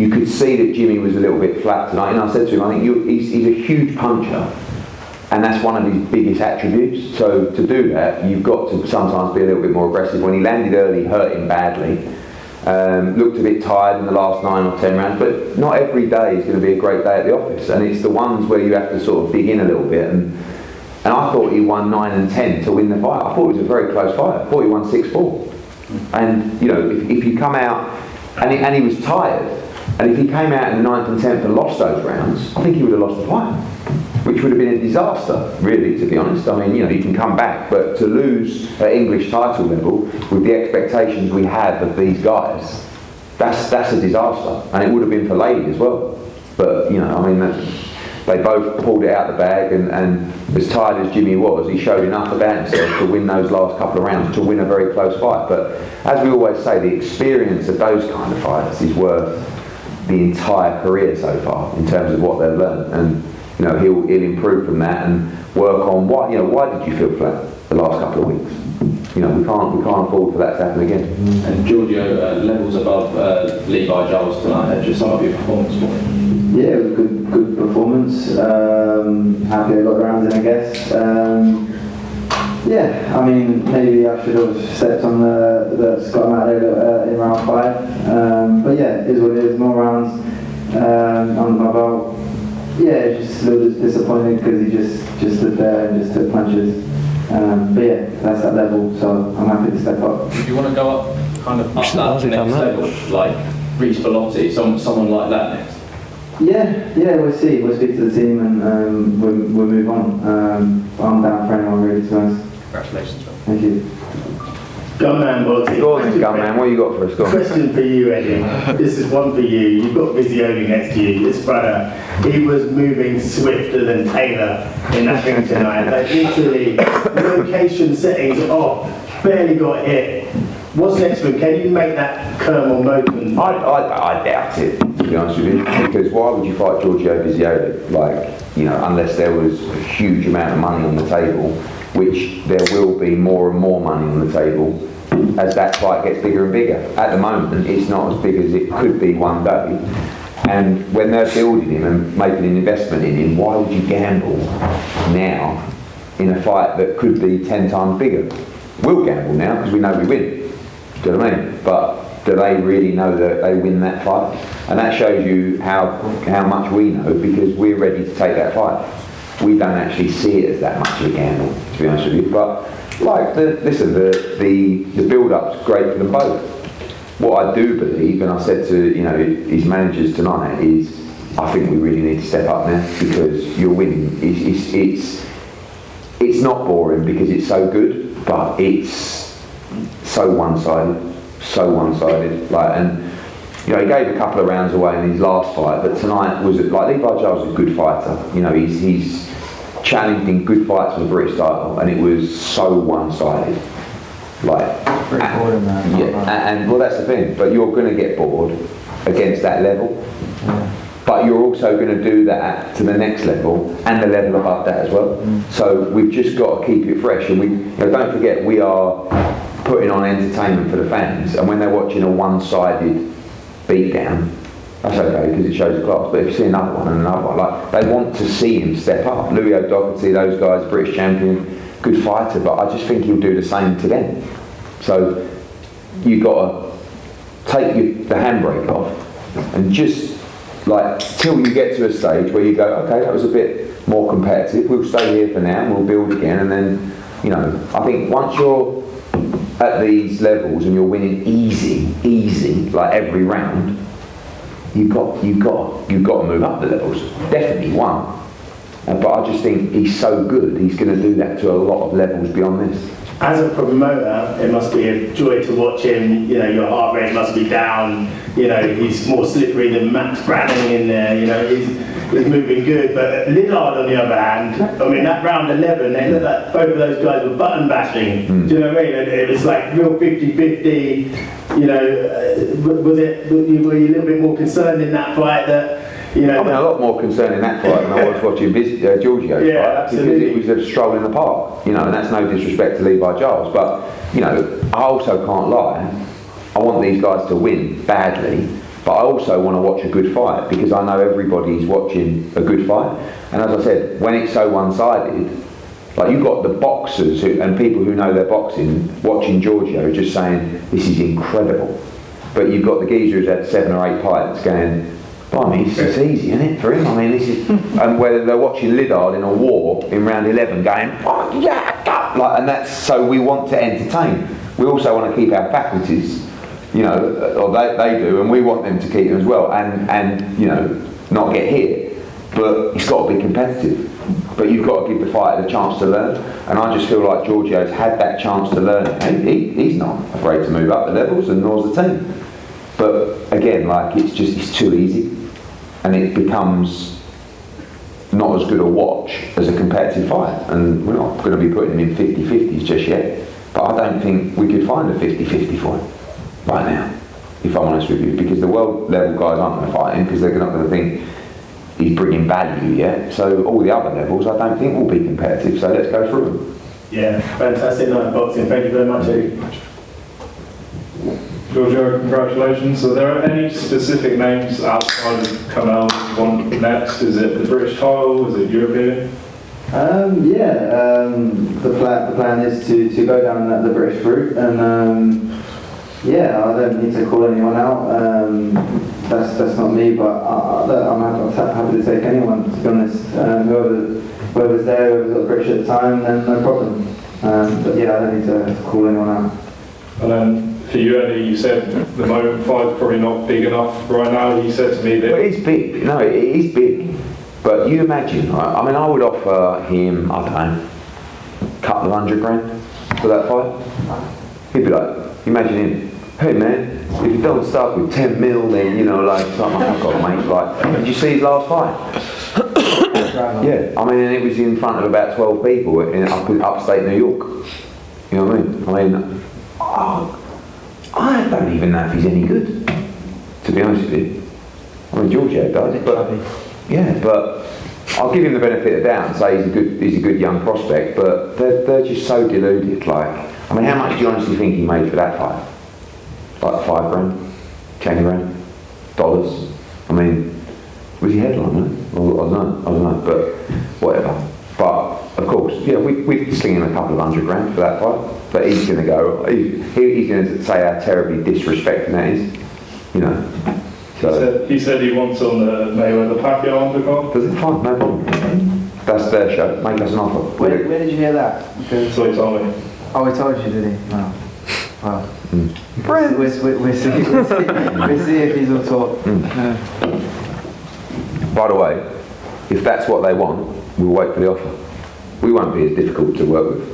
you could see that Jimmy was a little bit flat tonight, and I said to him, I think he's a huge puncher, and that's one of his biggest attributes. So to do that, you've got to sometimes be a little bit more aggressive. When he landed early, hurt him badly. Looked a bit tired in the last 9 or 10 rounds, but not every day is going to be a great day at the office, and it's the ones where you have to sort of dig in a little bit. And I thought he won 9 and 10 to win the fight. I thought it was a very close fight. I thought he won 6-4. And you know, if you come out and he was tired, and if he came out in the 9th and 10th and lost those rounds, I think he would have lost the fight, which would have been a disaster, really, to be honest. I mean, you know, you can come back, but to lose at English title level with the expectations we have of these guys, that's a disaster, and it would have been for Lady as well. But you know, I mean, they both pulled it out the bag, and as tired as Jimmy was, he showed enough about himself to win those last couple of rounds, to win a very close fight. But as we always say, the experience of those kind of fights is worth the entire career so far in terms of what they've learned. And you know, he'll improve from that and work on why did you feel flat the last couple of weeks? You know, we can't afford for that to happen again. And Giorgio, levels above Levi Giles tonight. Just some of your performance for him. Yeah, it was good performance. Happy I got the rounds in, I guess. Yeah, I mean, maybe I should have stepped on the Scott him out there in round 5. But yeah, it is what it is. More rounds under my belt. Yeah, just a little disappointed because he just stood there and just took punches. But yeah, that's that level, so I'm happy to step up. Do you want to go up, kind of up that next level, like reach velocity, someone like that next? Yeah, we'll see. We'll speak to the team and we'll move on. I'm down for anyone really, to be honest. Congratulations, John. Thank you. Gunman, Moton. Go on then, Gunman, what you got for us? Go on. Question for you, Eddie. This is one for you. You've got Visioli next to you, this brother. He was moving swifter than Taylor in that ring tonight. Like literally, location settings off, barely got hit. What's next for him? Can you make that Curmel Moton? I doubt it, to be honest with you, because why would you fight Giorgio Visioli? Like, you know, unless there was a huge amount of money on the table, which there will be more and more money on the table as that fight gets bigger and bigger. At the moment, it's not as big as it could be one day. And when they're building him and making an investment in him, why would you gamble now in a fight that could be 10 times bigger? We'll gamble now because we know we win. Do you know what I mean? But do they really know that they win that fight? And that shows you how much we know, because we're ready to take that fight. We don't actually see it as that much of a gamble, to be honest with you. But like, the build-up's great for them both. What I do believe, and I said to his managers tonight, is I think we really need to step up now, because you're winning. It's not boring because it's so good, but it's so one-sided. Like, and you know, he gave a couple of rounds away in his last fight, but tonight was like, Levi Giles was a good fighter. You know, he's challenged in good fights for the British title, and it was so one-sided. Like, and well, that's the thing. But you're going to get bored against that level. Yeah. But you're also going to do that to the next level and the level above that as well. So we've just got to keep it fresh. And don't forget, we are putting on entertainment for the fans. And when they're watching a one-sided beatdown, that's okay because it shows the class. But if you see another one and another one, like, they want to see him step up. Louis O'Doherty, those guys, British champion, good fighter. But I just think he'll do the same to them. So you've got to take the handbrake off and just, like, till you get to a stage where you go, okay, that was a bit more competitive, we'll stay here for now and we'll build again. And then, I think once you're at these levels and you're winning easy, like every round, you've got to move up the levels. Definitely one. But I just think he's so good, he's going to do that to a lot of levels beyond this. As a promoter, it must be a joy to watch him. Your heart rate must be down. He's more slippery than Max Branning in there. He's moving good. But Lillard, on the other hand, I mean, that round 11, they looked like both of those guys were button bashing. Do you know what I mean? And it was like real 50-50. Were you a little bit more concerned in that fight that? I mean, a lot more concerned in that fight than I was watching Giorgio's fight, absolutely. Because it was a stroll in the park, and that's no disrespect to Levi Giles, but I also can't lie. I want these guys to win badly, But I also want to watch a good fight because I know everybody's watching a good fight. And as I said, when it's so one-sided, like you've got the boxers and people who know their boxing watching Giorgio just saying, this is incredible. But you've got the geezer who's had 7 or 8 fights going, blimey, it's easy, isn't it, for him? I mean, this is... And whether they're watching Liddard in a war in round 11 going, oh, yeah, like, and that's... So we want to entertain. We also want to keep our faculties, you know, or they do, and we want them to keep them as well, and you know, not get hit. But it's got to be competitive. But you've got to give the fighter the chance to learn. And I just feel like Giorgio's had that chance to learn. And he's not afraid to move up the levels, and nor's the team. But again, like it's too easy, and it becomes not as good a watch as a competitive fight. And we're not going to be putting him in 50-50s just yet. But I don't think we could find a 50-50 fight right now, if I'm honest with you, because the world level guys aren't going to fight him because they're not going to think he's bringing value yet. So all the other levels I don't think will be competitive. So let's go through them. Yeah, fantastic night of boxing. Thank you very much, Eddie. Giorgio, congratulations. Are there any specific names outside of Curmel that you want next? Is it the British title? Is it European? The plan is to go down the British route, and yeah, I don't need to call anyone out. That's not me, but I'm happy to take anyone, to be honest. Whoever's there, whoever's got British at the time, then no problem. But yeah, I don't need to call anyone out. And then for you, Eddie, you said the moment fight's probably not big enough right now. You said to me that... Well, it's big. No, it is big. But you imagine, right? I mean, I would offer him, I don't know, a couple of $100,000 for that fight. He'd be like, imagine him, hey man, if you don't start with 10 mil, then, you know, like, it's like, oh God, mate, like, did you see his last fight? Yeah, I mean, and it was in front of about 12 people in upstate New York. You know what I mean? I don't even know if he's any good, to be honest with you. I mean, Giorgio does, but yeah, but I'll give him the benefit of the doubt and say he's a good young prospect. But they're just so deluded. Like, I mean, how much do you honestly think he made for that fight? Like $5,000, $10,000. I mean, was he headline? I don't know, but whatever. But of course, yeah, we'd sling him a couple of $100,000 for that fight. But he's going to go. He's going to say how terribly disrespecting that is. You know. So he said he wants on the Mayweather-Pacquiao undercard. Does it? Fine, no problem. That's their show. Make us an offer. Where did you hear that? That's what he told me. Oh, he told you, did he? Wow. Wow. Friends. We'll see if he's all talk. By the way, if that's what they want, we'll wait for the offer. We won't be as difficult to work with.